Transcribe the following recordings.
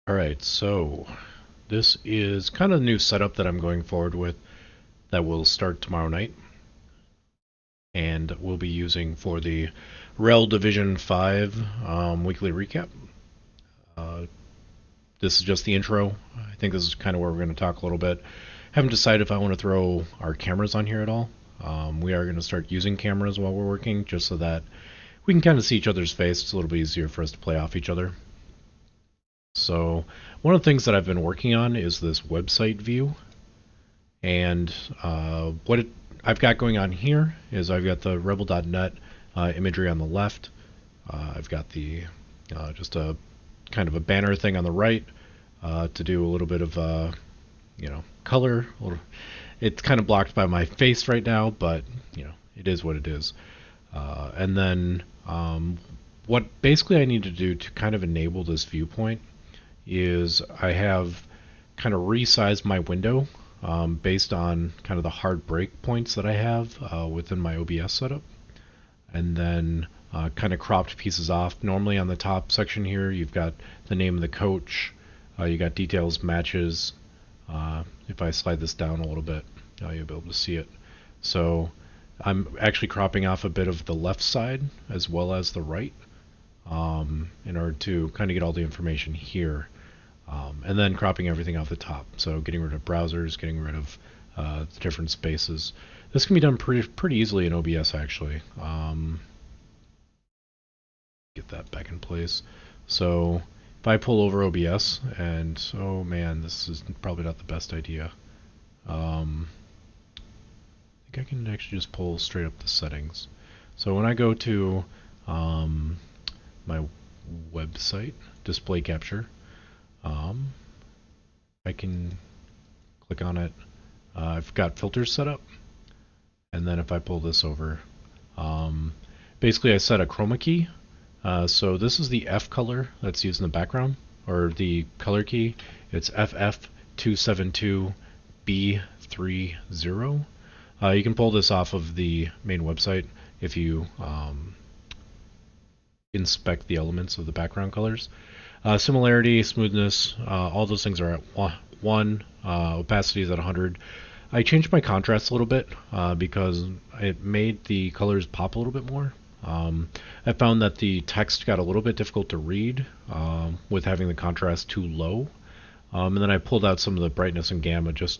Alright, so this is kind of a new setup that I'm going forward with that will start tomorrow night and we'll be using for the ReBBL Division 5 weekly recap. Uh, this is just the intro. I think this is kind of where we're going to talk a little bit. Haven't decided if I want to throw our cameras on here at all. We are going to start using cameras while we're working just so that we can kind of see each other's face. It's a little bit easier for us to play off each other. So one of the things that I've been working on is this website view, and I've got going on here is I've got the ReBBL.net imagery on the left. I've got the just a kind of a banner thing on the right to do a little bit of color. It's kind of blocked by my face right now, but it is what it is. And then what basically I need to do to kind of enable this viewpoint is I have kind of resized my window based on kind of the hard break points that I have within my OBS setup, and then kind of cropped pieces off. Normally on the top section here you've got the name of the coach, you got details, matches. If I slide this down a little bit, you'll be able to see it. So I'm actually cropping off a bit of the left side as well as the right in order to kind of get all the information here. And then cropping everything off the top. So getting rid of browsers, getting rid of the different spaces. This can be done pretty easily in OBS actually. Get that back in place. So if I pull over OBS and, oh man, this is probably not the best idea. I think I can actually just pull straight up the settings. So when I go to my website, display capture, I can click on it. I've got filters set up, and then if I pull this over, basically I set a chroma key. So this is the F color that's used in the background, or the color key. It's FF272B30. You can pull this off of the main website if you inspect the elements of the background colors. Similarity, smoothness, all those things are at 1. Opacity is at 100. I changed my contrast a little bit because it made the colors pop a little bit more. I found that the text got a little bit difficult to read with having the contrast too low. And then I pulled out some of the brightness and gamma the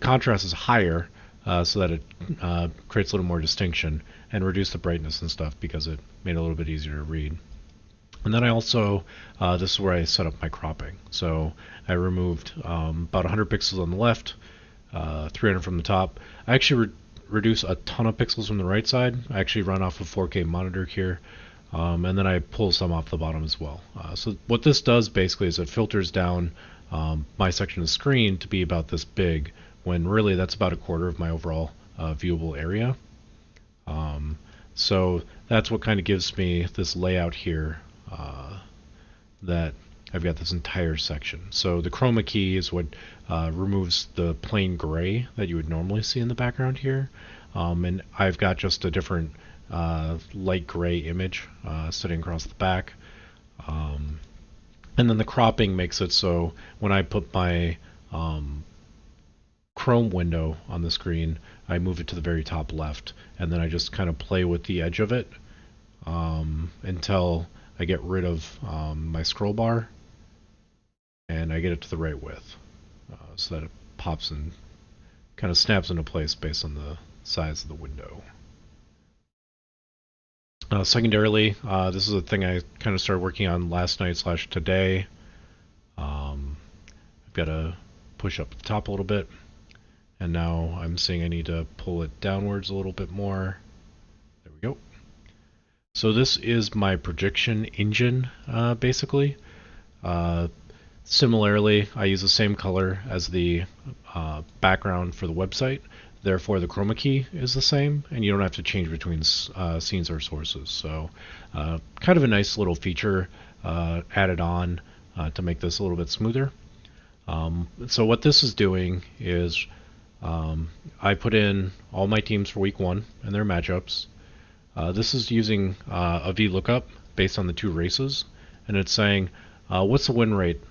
contrast is higher so that it creates a little more distinction, and reduced the brightness and stuff because it made it a little bit easier to read. And then I also, this is where I set up my cropping. So I removed about 100 pixels on the left, 300 from the top. I actually reduce a ton of pixels from the right side. I actually run off a 4K monitor here, and then I pull some off the bottom as well. So what this does basically is it filters down my section of the screen to be about this big, when really that's about a quarter of my overall viewable area. So that's what kind of gives me this layout here. That I've got this entire section. So the chroma key is what removes the plain gray that you would normally see in the background here, and I've got just a different light gray image sitting across the back, and then the cropping makes it so when I put my Chrome window on the screen, I move it to the very top left, and then I just kind of play with the edge of it until I get rid of my scroll bar, and I get it to the right width so that it pops and kind of snaps into place based on the size of the window. Secondarily, this is a thing I kind of started working on last night / today. I've got to push up the top a little bit, and now I'm seeing I need to pull it downwards a little bit more. There we go. So this is my projection engine, basically. Similarly, I use the same color as the background for the website. Therefore, the chroma key is the same, and you don't have to change between scenes or sources. So kind of a nice little feature added on to make this a little bit smoother. So what this is doing is I put in all my teams for week 1 and their matchups. This is using a VLOOKUP based on the 2 races, and it's saying what's the win rate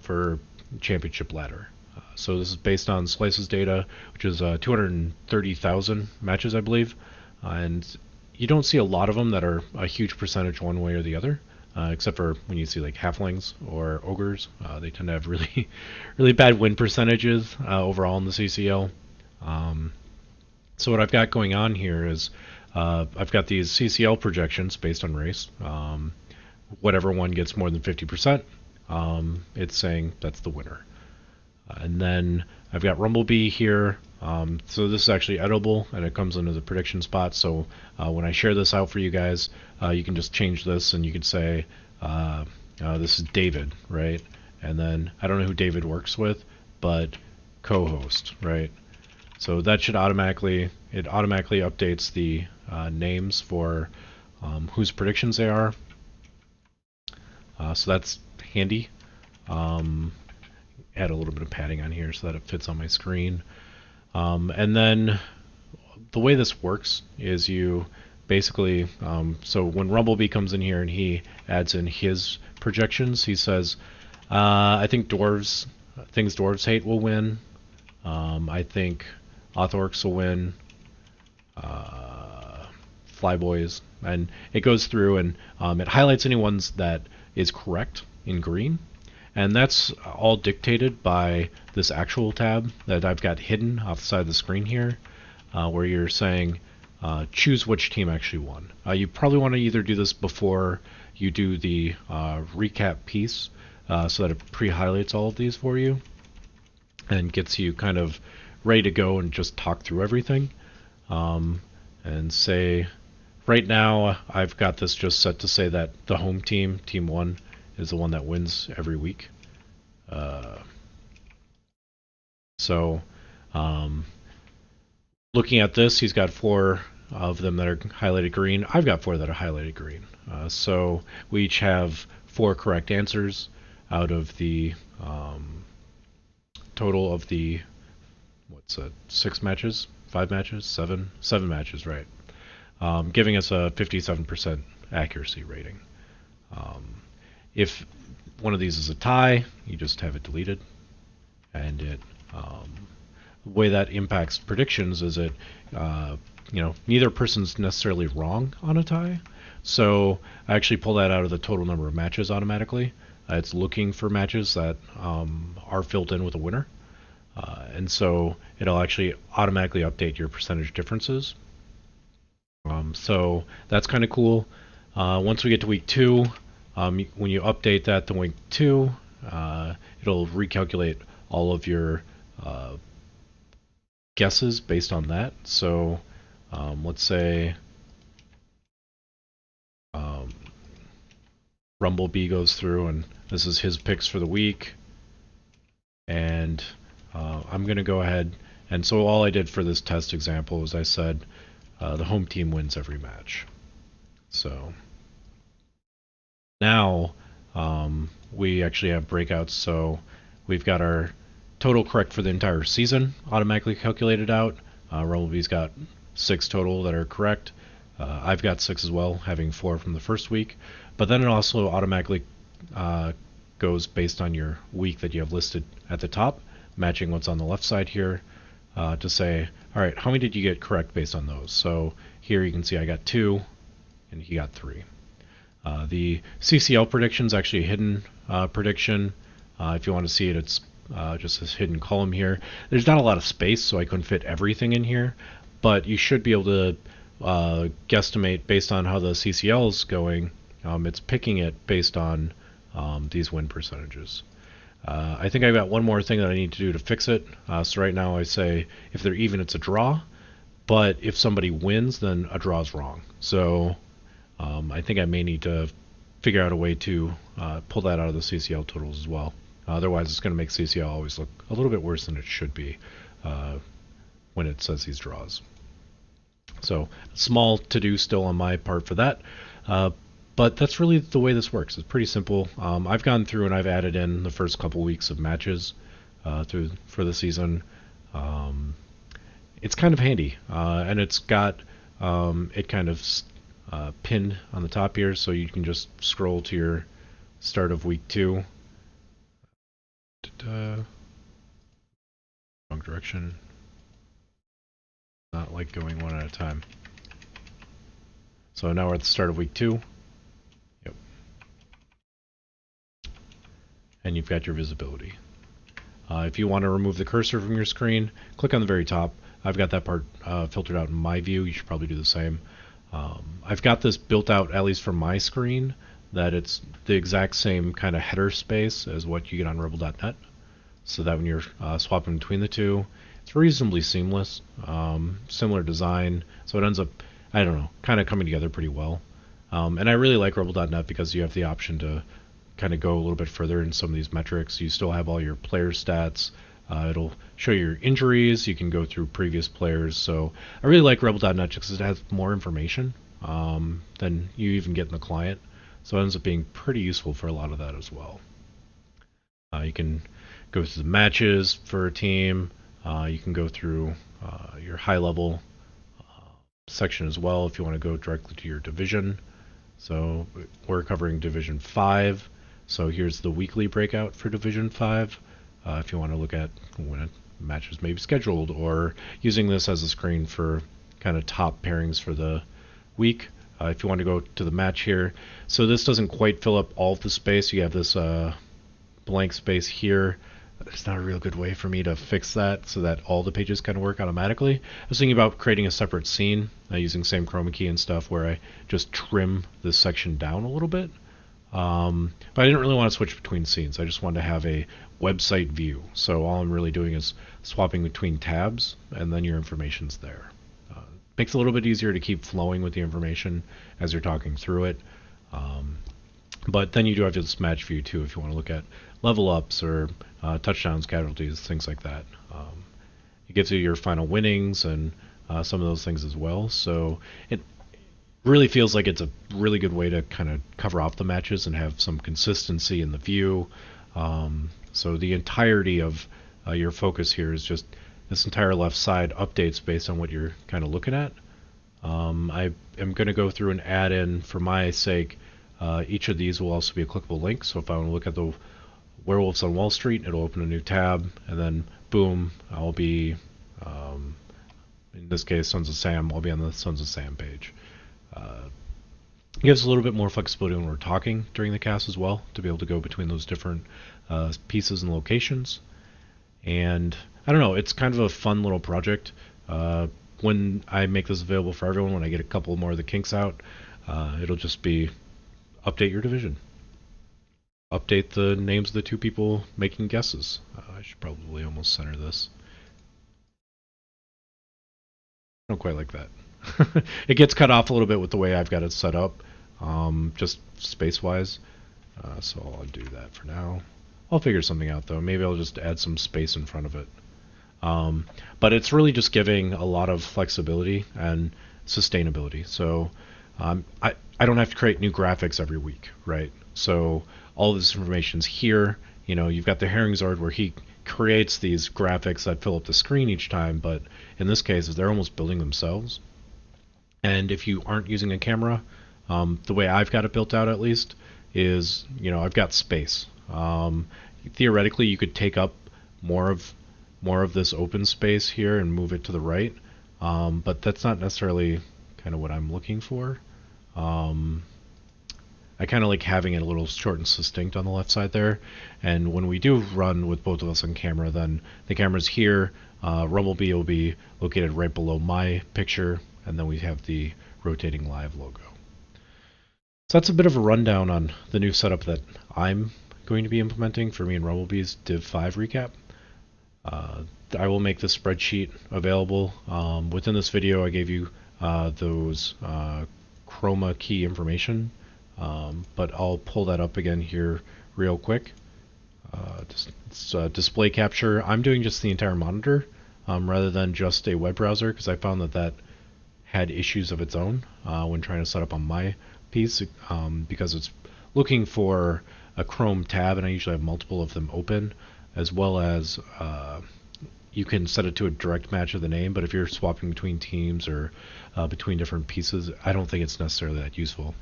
for championship ladder? So this is based on Slice's data, which is 230,000 matches, I believe, and you don't see a lot of them that are a huge percentage one way or the other. Except for when you see like halflings or ogres, they tend to have really, really bad win percentages overall in the CCL. So what I've got going on here is I've got these CCL projections based on race. Whatever one gets more than 50%, it's saying that's the winner. And then I've got Rumblebee here. So this is actually editable, and it comes into the prediction spot. So when I share this out for you guys, you can just change this, and you can say this is David, right? And then I don't know who David works with, but co-host, right? So that should automatically updates the names for whose predictions they are. So that's handy. Add a little bit of padding on here so that it fits on my screen. And then the way this works is you basically, so when Rumblebee comes in here and he adds in his projections, he says, I think things dwarves hate will win. I think Authorks will win. Flyboys. And it goes through and it highlights any ones that is correct in green. And that's all dictated by this actual tab that I've got hidden off the side of the screen here, where you're saying choose which team actually won. You probably want to either do this before you do the recap piece, so that it pre-highlights all of these for you and gets you kind of ready to go and just talk through everything. And say, right now I've got this just set to say that the home team, Team 1, is the one that wins every week. Looking at this, he's got 4 of them that are highlighted green. I've got 4 that are highlighted green. So we each have 4 correct answers out of the total of the, 6 matches? 5 matches? 7 matches, right. Giving us a 57% accuracy rating. If one of these is a tie, you just have it deleted. And it, the way that impacts predictions is it, neither person's necessarily wrong on a tie. So I actually pull that out of the total number of matches automatically. It's looking for matches that are filled in with a winner. And so it'll actually automatically update your percentage differences. So that's kind of cool. Once we get to week 2, when you update that to week 2, it'll recalculate all of your guesses based on that. So let's say Rumblebee goes through and this is his picks for the week. And I'm going to go ahead, and so all I did for this test example was I said the home team wins every match. So now we actually have breakouts, so we've got our total correct for the entire season automatically calculated out. Rumblebee's got 6 total that are correct. I've got 6 as well, having 4 from the first week. But then it also automatically goes based on your week that you have listed at the top, matching what's on the left side here, to say, all right, how many did you get correct based on those? So here you can see I got 2, and he got 3. The CCL prediction is actually a hidden prediction. If you want to see it, it's just this hidden column here. There's not a lot of space, so I couldn't fit everything in here, but you should be able to guesstimate based on how the CCL is going. It's picking it based on these win percentages. I think I've got one more thing that I need to do to fix it. So right now I say if they're even, it's a draw, but if somebody wins, then a draw is wrong. So I think I may need to figure out a way to pull that out of the CCL totals as well. Otherwise, it's going to make CCL always look a little bit worse than it should be when it says these draws. So small to-do still on my part for that. But that's really the way this works. It's pretty simple. I've gone through and I've added in the first couple weeks of matches for the season. It's kind of handy, and it's got it kind of pinned on the top here, so you can just scroll to your start of week 2. Wrong direction. Not like going one at a time. So now we're at the start of week 2. Yep. And you've got your visibility. If you want to remove the cursor from your screen, click on the very top. I've got that part filtered out in my view. You should probably do the same. I've got this built out, at least for my screen, that it's the exact same kind of header space as what you get on ReBBL.net. So that when you're swapping between the two, it's reasonably seamless. Similar design, so it ends up, I don't know, kind of coming together pretty well. And I really like ReBBL.net because you have the option to kind of go a little bit further in some of these metrics. You still have all your player stats. It'll show your injuries. You can go through previous players. So I really like ReBBL.net just because it has more information than you even get in the client. So it ends up being pretty useful for a lot of that as well. You can go through the matches for a team. You can go through your high level section as well if you want to go directly to your division. So we're covering Division 5. So here's the weekly breakout for Division 5. If you want to look at when matches may be scheduled, or using this as a screen for kind of top pairings for the week. If you want to go to the match here. So this doesn't quite fill up all of the space. You have this blank space here. It's not a real good way for me to fix that so that all the pages kind of work automatically. I was thinking about creating a separate scene using same chroma key and stuff where I just trim this section down a little bit. But I didn't really want to switch between scenes. I just wanted to have a website view. So all I'm really doing is swapping between tabs, and then your information's there. Makes it a little bit easier to keep flowing with the information as you're talking through it. But then you do have this match view too if you want to look at level ups or touchdowns, casualties, things like that. It gives you your final winnings and some of those things as well. So it really feels like it's a really good way to kind of cover off the matches and have some consistency in the view. So the entirety of your focus here is just this entire left side updates based on what you're kind of looking at. I am going to go through and add in, for my sake, each of these will also be a clickable link. So if I want to look at the Werewolves on Wall Street, it'll open a new tab, and then boom, I'll be, in this case, Sons of Sam, I'll be on the Sons of Sam page. It gives a little bit more flexibility when we're talking during the cast as well, to be able to go between those different pieces and locations. And I don't know, it's kind of a fun little project. When I make this available for everyone, when I get a couple more of the kinks out, it'll just be update your division. Update the names of the two people making guesses. I should probably almost center this. I don't quite like that. It gets cut off a little bit with the way I've got it set up, just space-wise. So I'll do that for now. I'll figure something out though. Maybe I'll just add some space in front of it. But it's really just giving a lot of flexibility and sustainability. So I don't have to create new graphics every week, right? So all this information's here. You know, you've got the Herringzord where he creates these graphics that fill up the screen each time, but in this case, they're almost building themselves. And if you aren't using a camera, the way I've got it built out at least is, you know, I've got space. Theoretically, you could take up more of this open space here and move it to the right, but that's not necessarily kind of what I'm looking for. I kind of like having it a little short and succinct on the left side there. And when we do run with both of us on camera, then the camera's here. ReBBL will be located right below my picture, and then we have the rotating live logo. So that's a bit of a rundown on the new setup that I'm going to be implementing for me and ReBBL's Div 5 recap. I will make this spreadsheet available. Within this video, I gave you those chroma key information, but I'll pull that up again here real quick. Display capture. I'm doing just the entire monitor rather than just a web browser, because I found that had issues of its own when trying to set up on my piece, because it's looking for a Chrome tab, and I usually have multiple of them open, as well as you can set it to a direct match of the name, but if you're swapping between teams or between different pieces, I don't think it's necessarily that useful.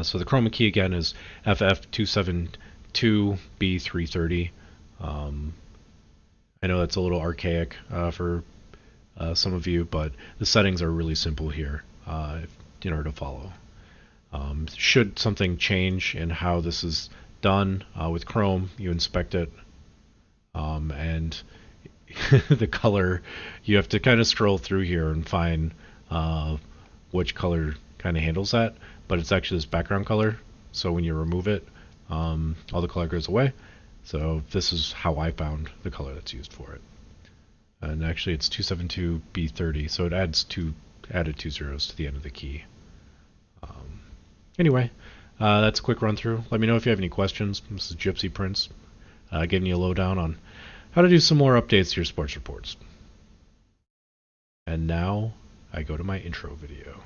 So the chroma key again is FF272B330. I know that's a little archaic for some of you, but the settings are really simple here in order to follow. Should something change in how this is done with Chrome, you inspect it, and the color, you have to kind of scroll through here and find which color kind of handles that, but it's actually this background color, so when you remove it, all the color goes away. So this is how I found the color that's used for it. And actually it's 272B30, so it added 2 zeros to the end of the key. Anyway, that's a quick run through. Let me know if you have any questions. This is Gypsy Prince, giving you a lowdown on how to do some more updates to your sports reports. And now I go to my intro video.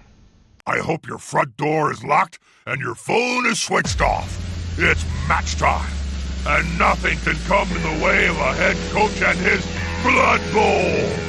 I hope your front door is locked and your phone is switched off. It's match time, and nothing can come in the way of a head coach and his Blood Bowl.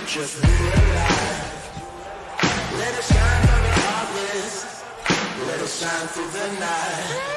Just be alive. Let it shine from the darkness. Let it shine through the night.